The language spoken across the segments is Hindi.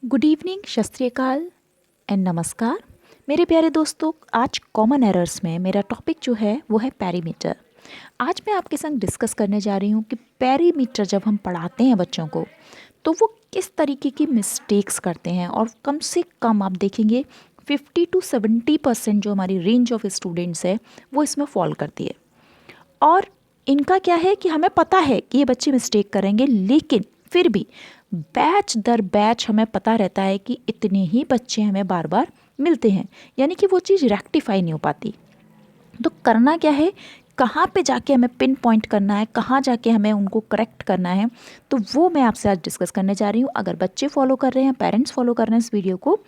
गुड इवनिंग, सत श्री अकाल एंड नमस्कार मेरे प्यारे दोस्तों। आज कॉमन एरर्स में मेरा टॉपिक जो है वो है पेरीमीटर। आज मैं आपके संग डिस्कस करने जा रही हूँ कि पेरीमीटर जब हम पढ़ाते हैं बच्चों को तो वो किस तरीके की मिस्टेक्स करते हैं, और कम से कम आप देखेंगे 50 to 70% जो हमारी रेंज ऑफ स्टूडेंट्स है वो इसमें फॉल करती है। और इनका क्या है कि हमें पता है कि ये बच्चे मिस्टेक करेंगे, लेकिन फिर भी बैच दर बैच हमें पता रहता है कि इतने ही बच्चे हमें बार बार मिलते हैं, यानी कि वो चीज़ रेक्टिफाई नहीं हो पाती। तो करना क्या है, कहाँ पे जाके हमें पिन पॉइंट करना है, कहाँ जाके हमें उनको करेक्ट करना है, तो वो मैं आपसे आज डिस्कस करने जा रही हूँ। अगर बच्चे फॉलो कर रहे हैं, पेरेंट्स फॉलो कर रहे हैं इस वीडियो को,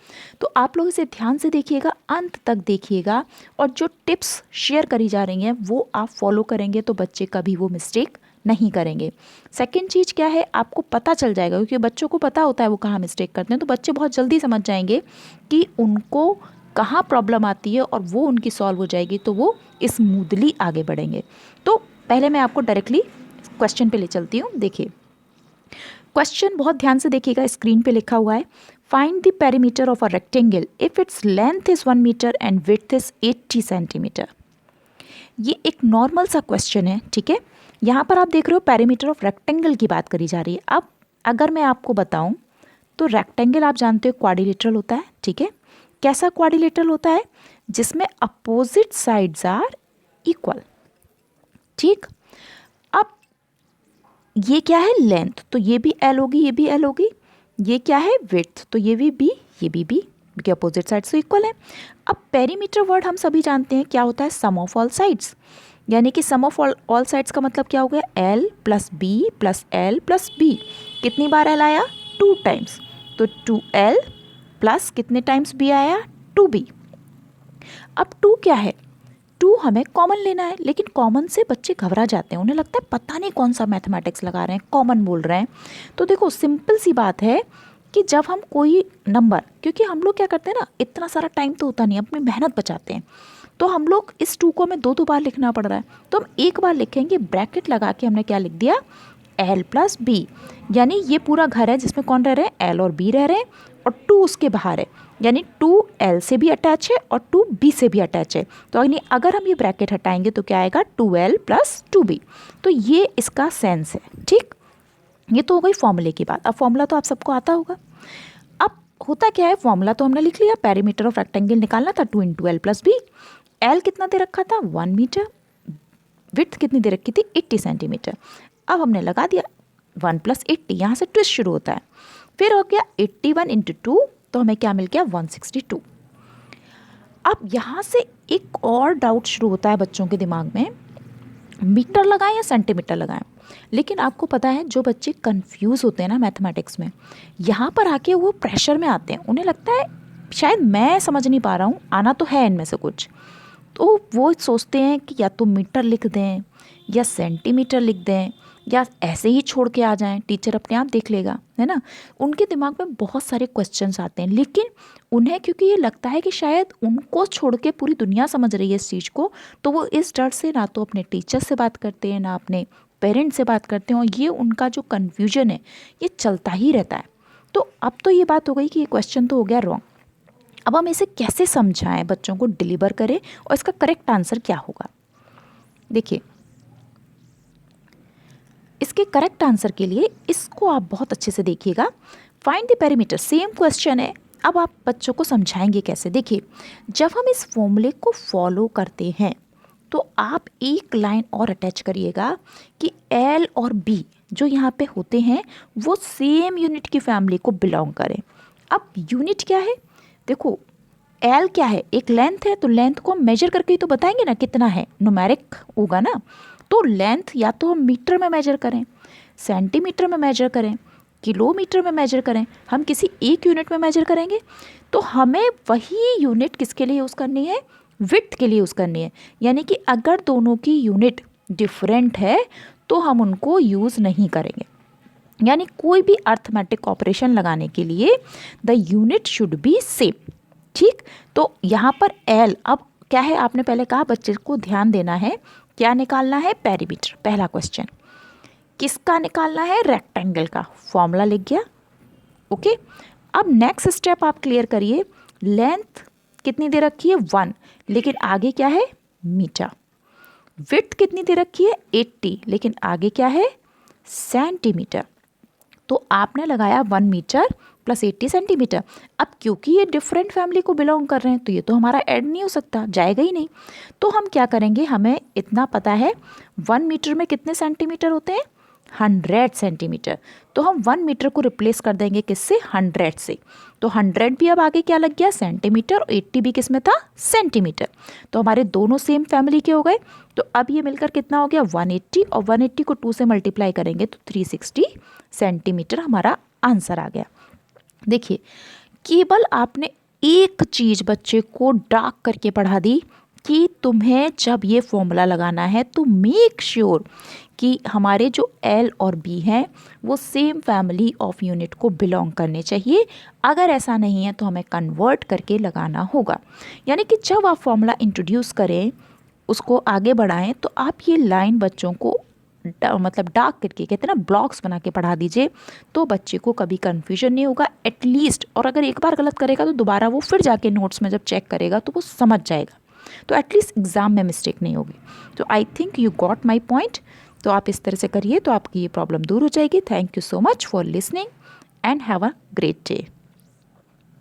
तो आप लोग इसे ध्यान से देखिएगा, अंत तक देखिएगा, और जो टिप्स शेयर करी जा रही हैं वो आप फॉलो करेंगे तो बच्चे कभी वो मिस्टेक नहीं करेंगे। सेकेंड चीज़ क्या है, आपको पता चल जाएगा, क्योंकि बच्चों को पता होता है वो कहाँ मिस्टेक करते हैं, तो बच्चे बहुत जल्दी समझ जाएंगे कि उनको कहाँ प्रॉब्लम आती है और वो उनकी सॉल्व हो जाएगी, तो वो स्मूथली आगे बढ़ेंगे। तो पहले मैं आपको डायरेक्टली क्वेश्चन पे ले चलती हूँ। देखिए क्वेश्चन बहुत ध्यान से देखिएगा, स्क्रीन पे लिखा हुआ है, find the perimeter of a rectangle if its length is 1 metre and width is 80 centimetre. ये एक नॉर्मल सा क्वेश्चन है, ठीक है। यहाँ पर आप देख रहे हो पेरीमीटर ऑफ रेक्टेंगल की बात करी जा रही है। अब अगर मैं आपको बताऊं तो रेक्टेंगल आप जानते हो क्वाड्रिलेटरल होता है, ठीक है। कैसा क्वाड्रिलेटरल होता है, जिसमें अपोजिट साइड्स आर इक्वल, ठीक। अब ये क्या है, लेंथ, तो ये भी एल होगी, ये भी एल होगी। ये क्या है, विड्थ, तो ये भी बी, ये भी बी, क्योंकि अपोजिट साइड्स तो इक्वल है। अब पेरीमीटर वर्ड हम सभी जानते हैं क्या होता है, सम ऑफ ऑल साइड्स, यानी कि सम ऑफ ऑल साइड्स का मतलब क्या हो गया, L plus B plus L plus B. कितनी बार एल आया, 2 टाइम्स, तो 2L प्लस कितने टाइम्स बी आया, 2B। अब 2 क्या है, 2 हमें कॉमन लेना है, लेकिन कॉमन से बच्चे घबरा जाते हैं, उन्हें लगता है पता नहीं कौन सा मैथमेटिक्स लगा रहे हैं, कॉमन बोल रहे हैं। तो देखो सिंपल सी बात है कि जब हम कोई नंबर, क्योंकि हम लोग क्या करते हैं ना, इतना सारा टाइम तो होता नहीं, अपनी मेहनत बचाते हैं, तो हम लोग इस 2 को हमें 2 बार लिखना पड़ रहा है, तो हम एक बार लिखेंगे, ब्रैकेट लगा के हमने क्या लिख दिया, L प्लस बी, यानी ये पूरा घर है जिसमें कौन रह रहे हैं, L और B रह रहे हैं, और 2 उसके बाहर है, यानी 2L से भी अटैच है और 2B से भी अटैच है। तो यानी अगर हम ये ब्रैकेट हटाएंगे तो क्या आएगा, 2L प्लस 2B। तो ये इसका सेंस है, ठीक। ये तो हो गई फॉर्मूले की बात। अब फॉर्मूला तो आप सबको आता होगा। अब होता क्या है, फॉर्मूला तो हमने लिख लिया, पेरीमीटर ऑफ रेक्टेंगल निकालना था, 2 × L प्लस बी। एल कितना दे रखा था, 1 मीटर, विड्थ कितनी दे रखी थी, 80 सेंटीमीटर। अब हमने लगा दिया 1 + 80, यहाँ से ट्विस्ट शुरू होता है, फिर हो गया 81 × 2, तो हमें क्या मिल गया, 162। अब यहाँ से एक और डाउट शुरू होता है बच्चों के दिमाग में, मीटर लगाएं या सेंटीमीटर लगाएं। लेकिन आपको पता है जो बच्चे कंफ्यूज होते हैं ना मैथमेटिक्स में, यहाँ पर आके वो प्रेशर में आते हैं, उन्हें लगता है शायद मैं समझ नहीं पा रहा हूँ, आना तो है इनमें से कुछ, तो वो सोचते हैं कि या तो मीटर लिख दें या सेंटीमीटर लिख दें या ऐसे ही छोड़ के आ जाएं, टीचर अपने आप देख लेगा, है ना। उनके दिमाग में बहुत सारे क्वेश्चंस आते हैं, लेकिन उन्हें क्योंकि ये लगता है कि शायद उनको छोड़ के पूरी दुनिया समझ रही है इस चीज़ को, तो वो इस डर से ना तो अपने टीचर से बात करते हैं, ना अपने पेरेंट्स से बात करते हैं, और ये उनका जो कन्फ्यूजन है ये चलता ही रहता है। तो अब तो ये बात हो गई कि ये क्वेश्चन तो हो गया रॉन्ग। अब हम इसे कैसे समझाएं, बच्चों को डिलीवर करें, और इसका करेक्ट आंसर क्या होगा। देखिए इसके करेक्ट आंसर के लिए इसको आप बहुत अच्छे से देखिएगा। Find the perimeter, same question है, अब आप बच्चों को समझाएंगे कैसे। देखिए जब हम इस फॉर्मूले को फॉलो करते हैं तो आप एक लाइन और अटैच करिएगा कि L और B जो यहाँ पे होते हैं वो सेम यूनिट की फैमिली को बिलोंग करें। अब यूनिट क्या है, देखो L क्या है, एक लेंथ है, तो लेंथ को हम मेजर करके ही तो बताएंगे ना कितना है, न्यूमेरिक होगा ना। तो लेंथ या तो हम मीटर में मेजर करें, सेंटीमीटर में मेजर करें, किलोमीटर में मेजर करें, हम किसी एक यूनिट में मेजर करेंगे, तो हमें वही यूनिट किसके लिए यूज़ करनी है, विड्थ के लिए यूज़ करनी है। यानी कि अगर दोनों की यूनिट डिफरेंट है तो हम उनको यूज़ नहीं करेंगे। यानी कोई भी अर्थमेटिक ऑपरेशन लगाने के लिए the unit should be same, ठीक। तो यहाँ पर L, अब क्या है, आपने पहले कहा बच्चे को ध्यान देना है, क्या निकालना है, पेरीमीटर। पहला क्वेश्चन किसका निकालना है, रेक्टेंगल का, फॉर्मूला लिख गया, ओके। अब नेक्स्ट स्टेप आप क्लियर करिए, लेंथ कितनी दे रखी है 1, लेकिन आगे क्या है मीटर। विड्थ कितनी दे रखी है 80, लेकिन आगे क्या है सेंटीमीटर। तो आपने लगाया 1 मीटर प्लस 80 सेंटीमीटर। अब क्योंकि ये डिफरेंट फैमिली को बिलोंग कर रहे हैं तो ये तो हमारा ऐड नहीं हो सकता, जाएगा ही नहीं। तो हम क्या करेंगे, हमें इतना पता है 1 मीटर में कितने सेंटीमीटर होते हैं 100 सेंटीमीटर। तो हम 1 मीटर को रिप्लेस कर देंगे किससे 100 से। तो 100 भी अब आगे क्या लग गया सेंटीमीटर, और 80 भी किस में था सेंटीमीटर। तो हमारे दोनों सेम फैमिली के हो गए। तो अब ये मिलकर कितना हो गया 180, और 180 को 2 से मल्टीप्लाई करेंगे तो 360 सेंटीमीटर हमारा आंसर आ गया। देखिए केवल आपने एक चीज़ बच्चे को डार्क करके पढ़ा दी कि तुम्हें जब ये फॉर्मूला लगाना है तो मेक श्योर कि हमारे जो L और B हैं वो सेम फैमिली ऑफ यूनिट को बिलोंग करने चाहिए। अगर ऐसा नहीं है तो हमें कन्वर्ट करके लगाना होगा। यानी कि जब आप फॉर्मूला इंट्रोड्यूस करें, उसको आगे बढ़ाएं, तो आप ये लाइन बच्चों को मतलब डार्क करके, कहते हैं ना ब्लॉक्स बना के पढ़ा दीजिए, तो बच्चे को कभी कन्फ्यूजन नहीं होगा एटलीस्ट। और अगर एक बार गलत करेगा तो दोबारा वो फिर जाके नोट्स में जब चेक करेगा तो वो समझ जाएगा, तो एटलीस्ट एग्ज़ाम में मिस्टेक नहीं होगी। तो I think you got my point. तो आप इस तरह से करिए तो आपकी ये प्रॉब्लम दूर हो जाएगी। Thank you so much for listening and have a great day.